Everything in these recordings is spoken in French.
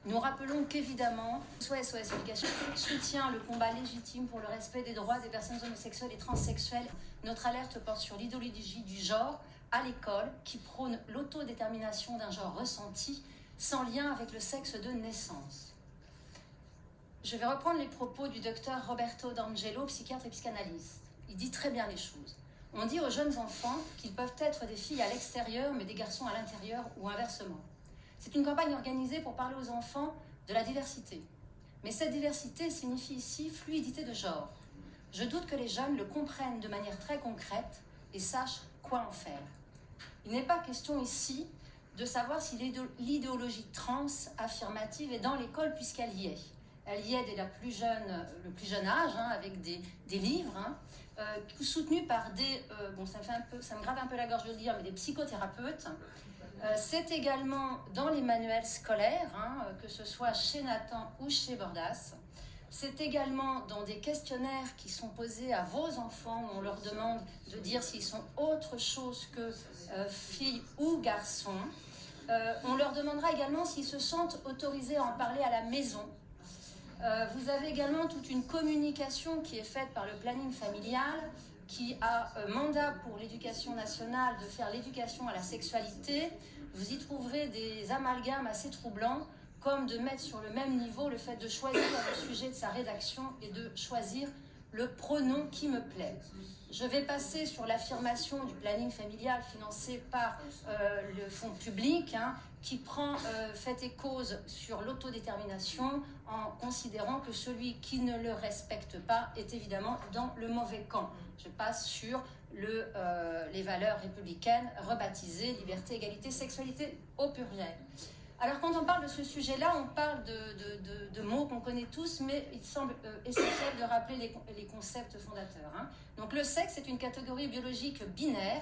Nous rappelons qu'évidemment, SOS Éducation soutient le combat légitime pour le respect des droits des personnes homosexuelles et transsexuelles. Notre alerte porte sur l'idéologie du genre à l'école qui prône l'autodétermination d'un genre ressenti sans lien avec le sexe de naissance. Je vais reprendre les propos du docteur Roberto D'Angelo, psychiatre et psychanalyste. Il dit très bien les choses. On dit aux jeunes enfants qu'ils peuvent être des filles à l'extérieur mais des garçons à l'intérieur ou inversement. C'est une campagne organisée pour parler aux enfants de la diversité. Mais cette diversité signifie ici fluidité de genre. Je doute que les jeunes le comprennent de manière très concrète et sachent quoi en faire. Il n'est pas question ici de savoir si l'idéologie trans affirmative est dans l'école puisqu'elle y est. Elle y est dès le plus jeune âge, avec des livres, soutenus par des, ça me grave un peu la gorge de le dire, mais des psychothérapeutes. C'est également dans les manuels scolaires, que ce soit chez Nathan ou chez Bordas. C'est également dans des questionnaires qui sont posés à vos enfants où on leur demande de dire s'ils sont autre chose que filles ou garçons. On leur demandera également s'ils se sentent autorisés à en parler à la maison. Vous avez également toute une communication qui est faite par le planning familial qui a mandat pour l'éducation nationale de faire l'éducation à la sexualité. Vous y trouverez des amalgames assez troublants, comme de mettre sur le même niveau le fait de choisir le sujet de sa rédaction et de choisir le pronom qui me plaît. Je vais passer sur l'affirmation du planning familial financé par le fonds public, qui prend fait et cause sur l'autodétermination en considérant que celui qui ne le respecte pas est évidemment dans le mauvais camp. Je passe sur les valeurs républicaines rebaptisées liberté, égalité, sexualité au pluriel. Alors quand on parle de ce sujet-là, on parle de mots qu'on connaît tous, mais il semble essentiel de rappeler les concepts fondateurs. Donc le sexe est une catégorie biologique binaire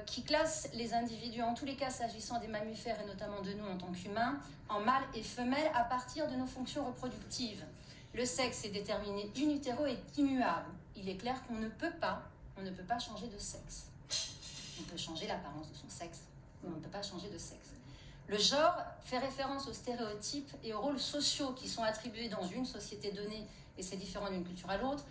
qui classe les individus, en tous les cas s'agissant des mammifères et notamment de nous en tant qu'humains, en mâle et femelle à partir de nos fonctions reproductives. Le sexe est déterminé in utero et immuable. Il est clair qu'on ne peut pas changer de sexe. On peut changer l'apparence de son sexe, mais on ne peut pas changer de sexe. Le genre fait référence aux stéréotypes et aux rôles sociaux qui sont attribués dans une société donnée, et c'est différent d'une culture à l'autre,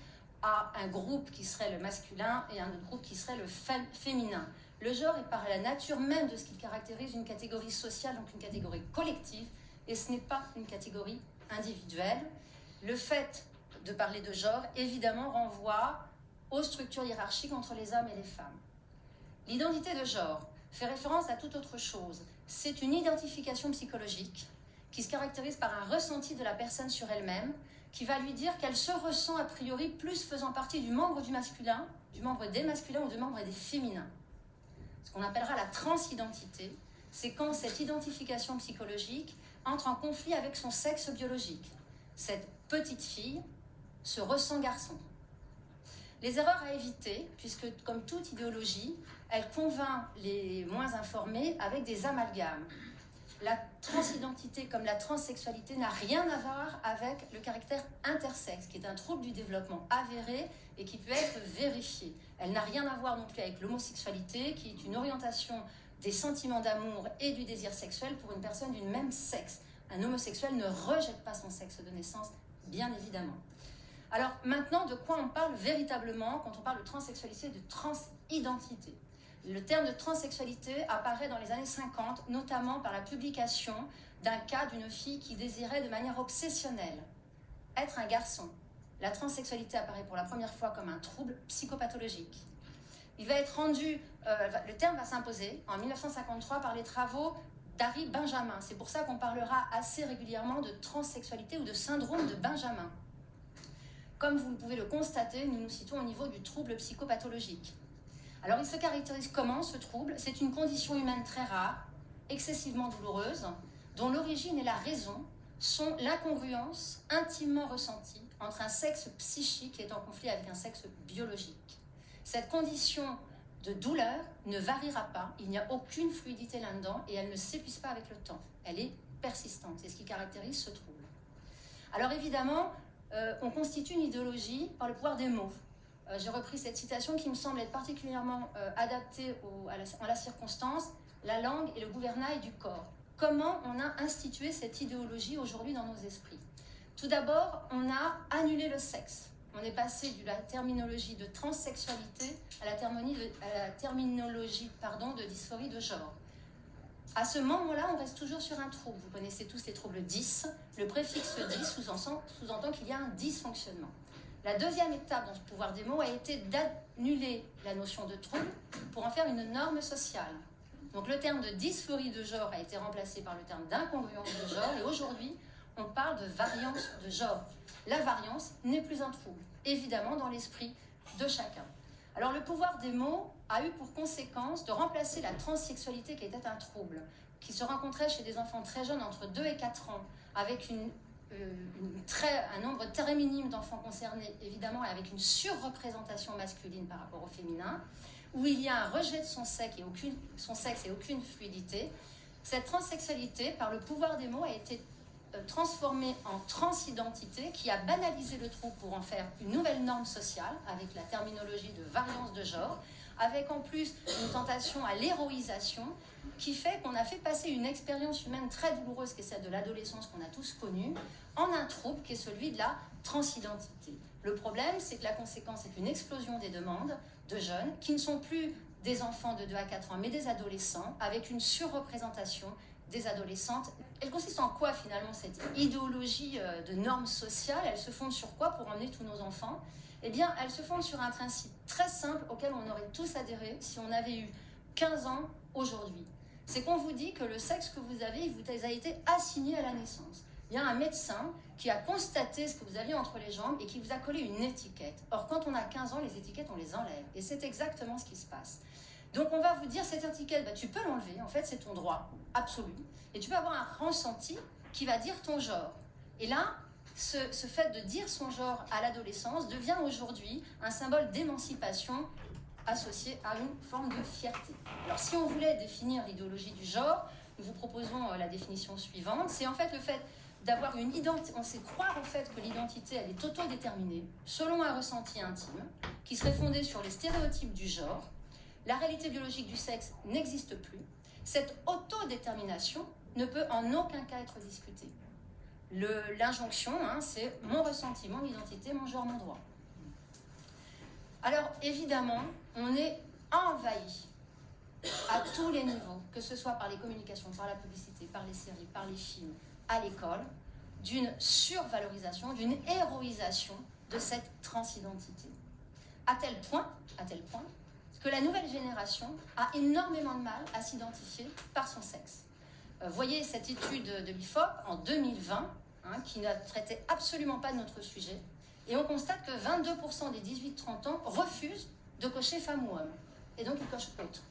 à un groupe qui serait le masculin et un autre groupe qui serait le féminin. Le genre est par la nature même de ce qui caractérise une catégorie sociale, donc une catégorie collective, et ce n'est pas une catégorie individuelle. Le fait de parler de genre, évidemment, renvoie aux structures hiérarchiques entre les hommes et les femmes. L'identité de genre fait référence à toute autre chose. C'est une identification psychologique qui se caractérise par un ressenti de la personne sur elle-même, qui va lui dire qu'elle se ressent a priori plus faisant partie du membre du masculin, du membre des masculins ou du membre des féminins. Ce qu'on appellera la transidentité, c'est quand cette identification psychologique entre en conflit avec son sexe biologique. Cette petite fille se ressent garçon. Les erreurs à éviter, puisque comme toute idéologie, elle convainc les moins informés avec des amalgames. La transidentité comme la transsexualité n'a rien à voir avec le caractère intersexe, qui est un trouble du développement avéré et qui peut être vérifié. Elle n'a rien à voir non plus avec l'homosexualité, qui est une orientation des sentiments d'amour et du désir sexuel pour une personne d'une même sexe. Un homosexuel ne rejette pas son sexe de naissance, bien évidemment. Alors maintenant, de quoi on parle véritablement quand on parle de transsexualité et de transidentité? Le terme de transsexualité apparaît dans les années 50, notamment par la publication d'un cas d'une fille qui désirait de manière obsessionnelle être un garçon. La transsexualité apparaît pour la première fois comme un trouble psychopathologique. Il va être rendu, le terme va s'imposer en 1953 par les travaux d'Harry Benjamin. C'est pour ça qu'on parlera assez régulièrement de transsexualité ou de syndrome de Benjamin. Comme vous pouvez le constater, nous nous situons au niveau du trouble psychopathologique. Alors, il se caractérise comment, ce trouble? C'est une condition humaine très rare, excessivement douloureuse, dont l'origine et la raison sont l'incongruence intimement ressentie entre un sexe psychique qui est en conflit avec un sexe biologique. Cette condition de douleur ne variera pas, il n'y a aucune fluidité là-dedans et elle ne s'épuise pas avec le temps. Elle est persistante, c'est ce qui caractérise ce trouble. Alors évidemment, on constitue une idéologie par le pouvoir des mots. J'ai repris cette citation qui me semble être particulièrement adaptée à la circonstance, la langue et le gouvernail du corps. comment on a institué cette idéologie aujourd'hui dans nos esprits. Tout d'abord, on a annulé le sexe. On est passé de la terminologie de transsexualité à la terminologie de dysphorie de genre. À ce moment-là, on reste toujours sur un trouble. Vous connaissez tous les troubles 10. Le préfixe 10 sous-entend qu'il y a un dysfonctionnement. La deuxième étape dans ce pouvoir des mots a été d'annuler la notion de trouble pour en faire une norme sociale. Donc le terme de dysphorie de genre a été remplacé par le terme d'incongruence de genre et aujourd'hui, on parle de variance de genre. La variance n'est plus un trouble, évidemment dans l'esprit de chacun. Alors le pouvoir des mots a eu pour conséquence de remplacer la transsexualité qui était un trouble, qui se rencontrait chez des enfants très jeunes, entre 2 et 4 ans, avec un nombre très minime d'enfants concernés, évidemment, et avec une surreprésentation masculine par rapport au féminin, où il y a un rejet de son sexe et aucune fluidité. Cette transsexualité, par le pouvoir des mots, a été transformée en transidentité, qui a banalisé le trouble pour en faire une nouvelle norme sociale, avec la terminologie de variance de genre, avec en plus une tentation à l'héroïsation, qui fait qu'on a fait passer une expérience humaine très douloureuse, qui est celle de l'adolescence qu'on a tous connue, en un trouble qui est celui de la transidentité. Le problème, c'est que la conséquence est une explosion des demandes de jeunes qui ne sont plus des enfants de 2 à 4 ans, mais des adolescents, avec une surreprésentation des adolescentes. Elle consiste en quoi finalement cette idéologie de normes sociales? Elle se fonde sur quoi pour emmener tous nos enfants? Eh bien, elle se fonde sur un principe très simple auquel on aurait tous adhéré si on avait eu 15 ans aujourd'hui. C'est qu'on vous dit que le sexe que vous avez, il vous a été assigné à la naissance. Il y a un médecin qui a constaté ce que vous aviez entre les jambes et qui vous a collé une étiquette. Or, quand on a 15 ans, les étiquettes, on les enlève. Et c'est exactement ce qui se passe. Donc, on va vous dire, cette étiquette, tu peux l'enlever. En fait, c'est ton droit absolu. Et tu peux avoir un ressenti qui va dire ton genre. Et là, ce fait de dire son genre à l'adolescence devient aujourd'hui un symbole d'émancipation associé à une forme de fierté. Alors, si on voulait définir l'idéologie du genre, nous vous proposons la définition suivante. C'est en fait le fait d'avoir une identité, on sait croire au fait que l'identité, elle est autodéterminée, selon un ressenti intime, qui serait fondé sur les stéréotypes du genre. La réalité biologique du sexe n'existe plus. Cette autodétermination ne peut en aucun cas être discutée. L'injonction, c'est mon ressenti, mon identité, mon genre, mon droit. Alors, évidemment, on est envahi à tous les niveaux, que ce soit par les communications, par la publicité, par les séries, par les films, à l'école, d'une survalorisation, d'une héroïsation de cette transidentité. À tel point que la nouvelle génération a énormément de mal à s'identifier par son sexe. Voyez cette étude de l'IFOP en 2020, qui ne traitait absolument pas de notre sujet, et on constate que 22% des 18-30 ans refusent de cocher femme ou homme, et donc ils cochent autre.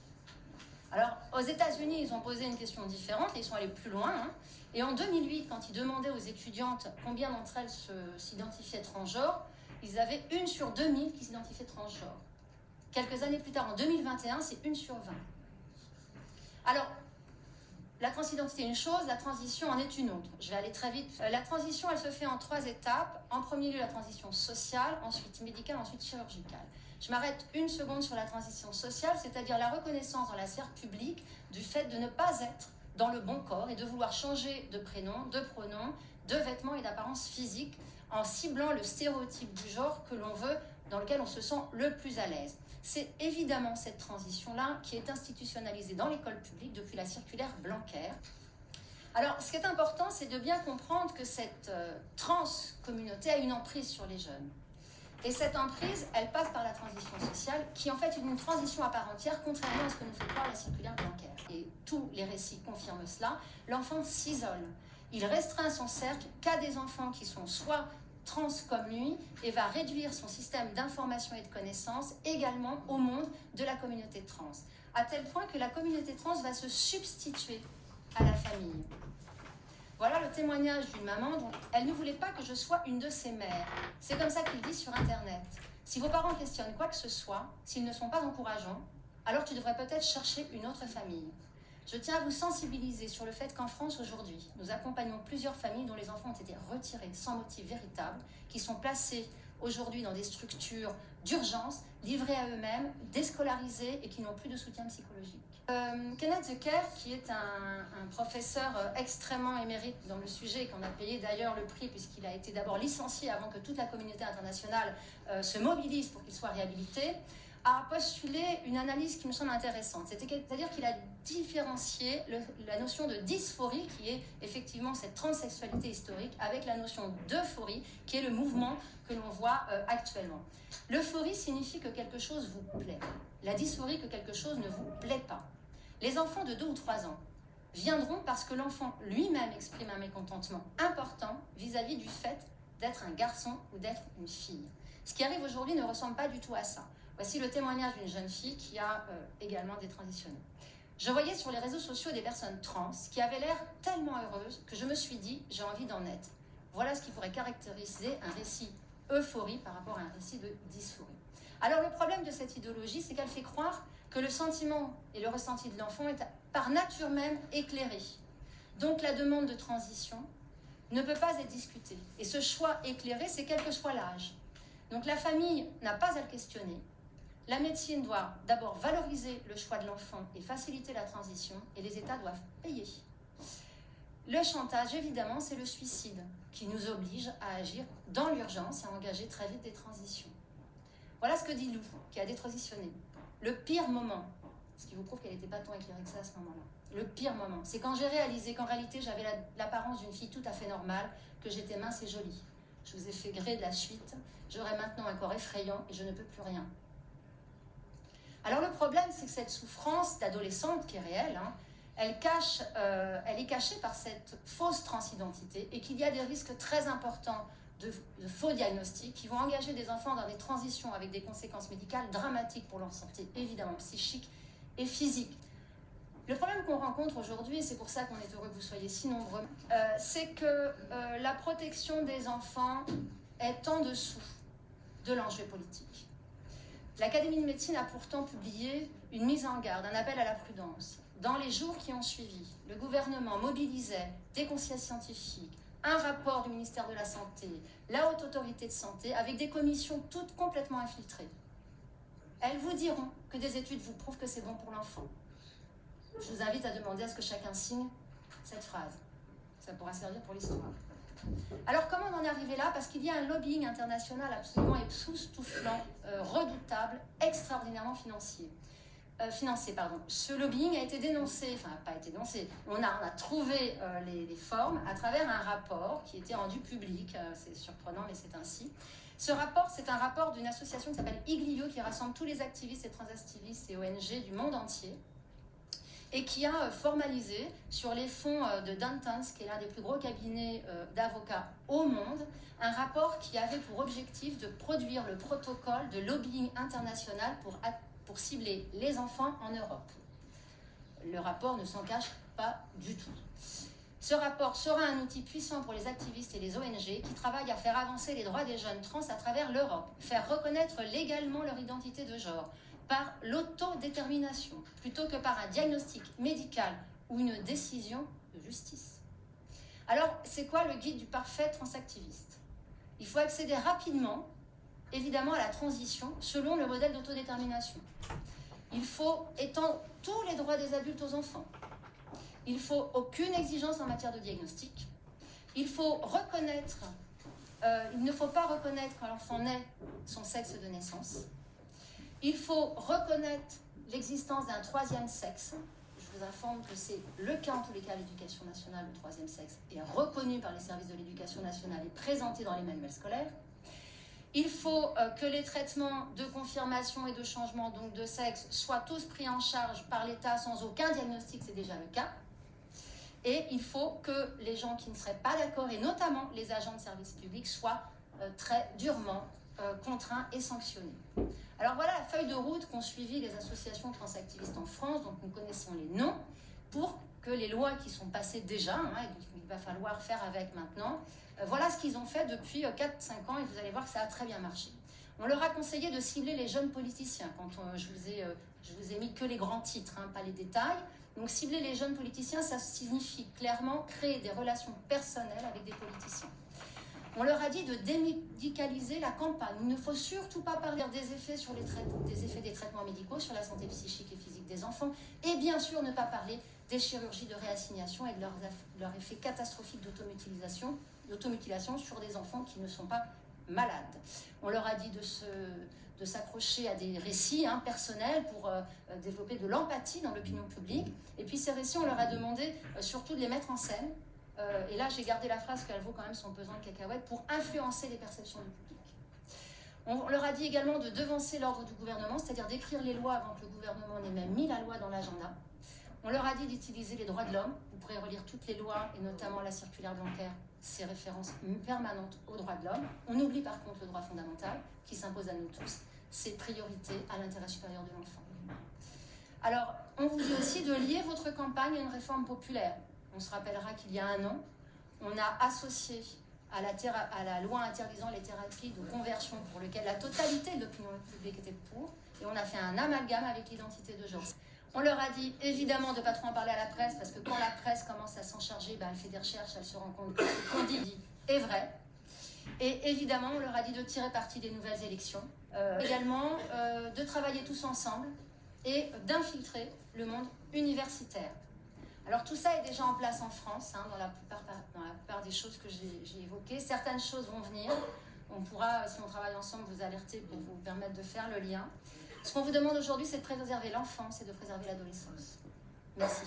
Alors, aux États-Unis, ils ont posé une question différente, et ils sont allés plus loin, et en 2008, quand ils demandaient aux étudiantes combien d'entre elles s'identifiaient transgenres, ils avaient 1 sur 2000 qui s'identifiaient transgenres. Quelques années plus tard, en 2021, c'est 1 sur 20. Alors, la transidentité est une chose, la transition en est une autre. Je vais aller très vite. La transition, elle se fait en 3 étapes. En premier lieu, la transition sociale, ensuite médicale, ensuite chirurgicale. Je m'arrête 1 seconde sur la transition sociale, c'est-à-dire la reconnaissance dans la sphère publique du fait de ne pas être dans le bon corps et de vouloir changer de prénom, de pronom, de vêtements et d'apparence physique en ciblant le stéréotype du genre que l'on veut, dans lequel on se sent le plus à l'aise. C'est évidemment cette transition-là qui est institutionnalisée dans l'école publique depuis la circulaire Blanquer. Alors, ce qui est important, c'est de bien comprendre que cette trans-communauté a une emprise sur les jeunes. Et cette emprise, elle passe par la transition sociale, qui en fait est une transition à part entière, contrairement à ce que nous fait croire la circulaire Blanquer. Et tous les récits confirment cela. L'enfant s'isole. Il restreint son cercle qu'à des enfants qui sont soit trans comme lui et va réduire son système d'information et de connaissances également au monde de la communauté trans. À tel point que la communauté trans va se substituer à la famille. Voilà le témoignage d'une maman dont elle ne voulait pas que je sois une de ses mères. C'est comme ça qu'il dit sur Internet. Si vos parents questionnent quoi que ce soit, s'ils ne sont pas encourageants, alors tu devrais peut-être chercher une autre famille. Je tiens à vous sensibiliser sur le fait qu'en France aujourd'hui, nous accompagnons plusieurs familles dont les enfants ont été retirés sans motif véritable, qui sont placés aujourd'hui dans des structures d'urgence, livrés à eux-mêmes, déscolarisés et qui n'ont plus de soutien psychologique. Kenneth Zucker, qui est un professeur extrêmement émérite dans le sujet, et qu'on a payé d'ailleurs le prix puisqu'il a été d'abord licencié avant que toute la communauté internationale se mobilise pour qu'il soit réhabilité, a postulé une analyse qui me semble intéressante. C'est-à-dire qu'il a différencié la notion de dysphorie, qui est effectivement cette transsexualité historique, avec la notion d'euphorie, qui est le mouvement que l'on voit actuellement. L'euphorie signifie que quelque chose vous plaît. La dysphorie, que quelque chose ne vous plaît pas. Les enfants de 2 ou 3 ans viendront parce que l'enfant lui-même exprime un mécontentement important vis-à-vis du fait d'être un garçon ou d'être une fille. Ce qui arrive aujourd'hui ne ressemble pas du tout à ça. Voici le témoignage d'une jeune fille qui a également détransitionné. Je voyais sur les réseaux sociaux des personnes trans qui avaient l'air tellement heureuses que je me suis dit, j'ai envie d'en être. Voilà ce qui pourrait caractériser un récit euphorie par rapport à un récit de dysphorie. Alors le problème de cette idéologie, c'est qu'elle fait croire que le sentiment et le ressenti de l'enfant est par nature même éclairé. Donc la demande de transition ne peut pas être discutée. Et ce choix éclairé, c'est quel que soit l'âge. Donc la famille n'a pas à le questionner. La médecine doit d'abord valoriser le choix de l'enfant et faciliter la transition, et les États doivent payer. Le chantage, évidemment, c'est le suicide qui nous oblige à agir dans l'urgence et à engager très vite des transitions. Voilà ce que dit Lou, qui a détransitionné. Le pire moment, ce qui vous prouve qu'elle n'était pas tant éclairée que ça à ce moment-là, le pire moment, c'est quand j'ai réalisé qu'en réalité, j'avais l'apparence d'une fille tout à fait normale, que j'étais mince et jolie. Je vous ai fait gré de la suite. J'aurai maintenant un corps effrayant et je ne peux plus rien. Alors le problème, c'est que cette souffrance d'adolescente qui est réelle, elle est cachée par cette fausse transidentité et qu'il y a des risques très importants de faux diagnostics qui vont engager des enfants dans des transitions avec des conséquences médicales dramatiques pour leur santé, évidemment psychique et physique. Le problème qu'on rencontre aujourd'hui, et c'est pour ça qu'on est heureux que vous soyez si nombreux, c'est que la protection des enfants est en dessous de l'enjeu politique. L'Académie de médecine a pourtant publié une mise en garde, un appel à la prudence. Dans les jours qui ont suivi, le gouvernement mobilisait des conseillers scientifiques, un rapport du ministère de la Santé, la Haute Autorité de Santé, avec des commissions toutes complètement infiltrées. Elles vous diront que des études vous prouvent que c'est bon pour l'enfant. Je vous invite à demander à ce que chacun signe cette phrase. Ça pourra servir pour l'histoire. Alors comment on en est arrivé là? Parce qu'il y a un lobbying international absolument époustouflant, redoutable, extraordinairement financé. Ce lobbying a été dénoncé, enfin pas été dénoncé, on a trouvé les formes à travers un rapport qui était rendu public, c'est surprenant mais c'est ainsi. Ce rapport, c'est un rapport d'une association qui s'appelle Iglio, qui rassemble tous les activistes et transactivistes et ONG du monde entier, et qui a formalisé sur les fonds de Dentons, qui est l'un des plus gros cabinets d'avocats au monde, un rapport qui avait pour objectif de produire le protocole de lobbying international pour cibler les enfants en Europe. Le rapport ne s'en cache pas du tout. Ce rapport sera un outil puissant pour les activistes et les ONG qui travaillent à faire avancer les droits des jeunes trans à travers l'Europe, faire reconnaître légalement leur identité de genre, par l'autodétermination, plutôt que par un diagnostic médical ou une décision de justice. Alors, c'est quoi le guide du parfait transactiviste? Il faut accéder rapidement, évidemment, à la transition selon le modèle d'autodétermination. Il faut étendre tous les droits des adultes aux enfants. Il faut aucune exigence en matière de diagnostic. Il faut reconnaître, il ne faut pas reconnaître quand l'enfant naît son sexe de naissance. Il faut reconnaître l'existence d'un troisième sexe. Je vous informe que c'est le cas en tous les cas à l'éducation nationale, le troisième sexe est reconnu par les services de l'éducation nationale et présenté dans les manuels scolaires. Il faut que les traitements de confirmation et de changement donc de sexe soient tous pris en charge par l'État sans aucun diagnostic, c'est déjà le cas. Et il faut que les gens qui ne seraient pas d'accord, et notamment les agents de service public, soient très durement contraints et sanctionnés. Alors voilà la feuille de route qu'ont suivi les associations transactivistes en France, donc nous connaissons les noms, pour que les lois qui sont passées déjà, et qu'il va falloir faire avec maintenant, voilà ce qu'ils ont fait depuis 4-5 ans, et vous allez voir que ça a très bien marché. On leur a conseillé de cibler les jeunes politiciens, quand je vous ai mis que les grands titres, pas les détails. Donc cibler les jeunes politiciens, ça signifie clairement créer des relations personnelles avec des politiciens. On leur a dit de démédicaliser la campagne. Il ne faut surtout pas parler des effets, des traitements médicaux sur la santé psychique et physique catastrophique des enfants, et bien sûr ne pas parler des chirurgies de réassignation et de leur effet catastrophique d'automutilation sur des enfants qui ne sont pas malades. On leur a dit de s'accrocher à des récits personnels pour développer de l'empathie dans l'opinion publique. Et puis ces récits, on leur a demandé surtout de les mettre en scène. Et là, j'ai gardé la phrase qu'elle vaut quand même son pesant de cacahuètes pour influencer les perceptions du public. On leur a dit également de devancer l'ordre du gouvernement, c'est-à-dire d'écrire les lois avant que le gouvernement n'ait même mis la loi dans l'agenda. On leur a dit d'utiliser les droits de l'homme. Vous pourrez relire toutes les lois, et notamment la circulaire Blanquer, ses références permanentes aux droits de l'homme. On oublie par contre le droit fondamental, qui s'impose à nous tous, ses priorités à l'intérêt supérieur de l'enfant. Alors, on vous dit aussi de lier votre campagne à une réforme populaire. On se rappellera qu'il y a un an, on a associé à la loi interdisant les thérapies de conversion pour lequel la totalité de l'opinion publique était pour, et on a fait un amalgame avec l'identité de genre. On leur a dit évidemment de ne pas trop en parler à la presse, parce que quand la presse commence à s'en charger, elle fait des recherches, elle se rend compte que ce qu'on dit est vrai. Et évidemment, on leur a dit de tirer parti des nouvelles élections. Également, de travailler tous ensemble et d'infiltrer le monde universitaire. Alors tout ça est déjà en place en France, dans la plupart des choses que j'ai évoquées. Certaines choses vont venir. On pourra, si on travaille ensemble, vous alerter pour vous permettre de faire le lien. Ce qu'on vous demande aujourd'hui, c'est de préserver l'enfance et de préserver l'adolescence. Merci.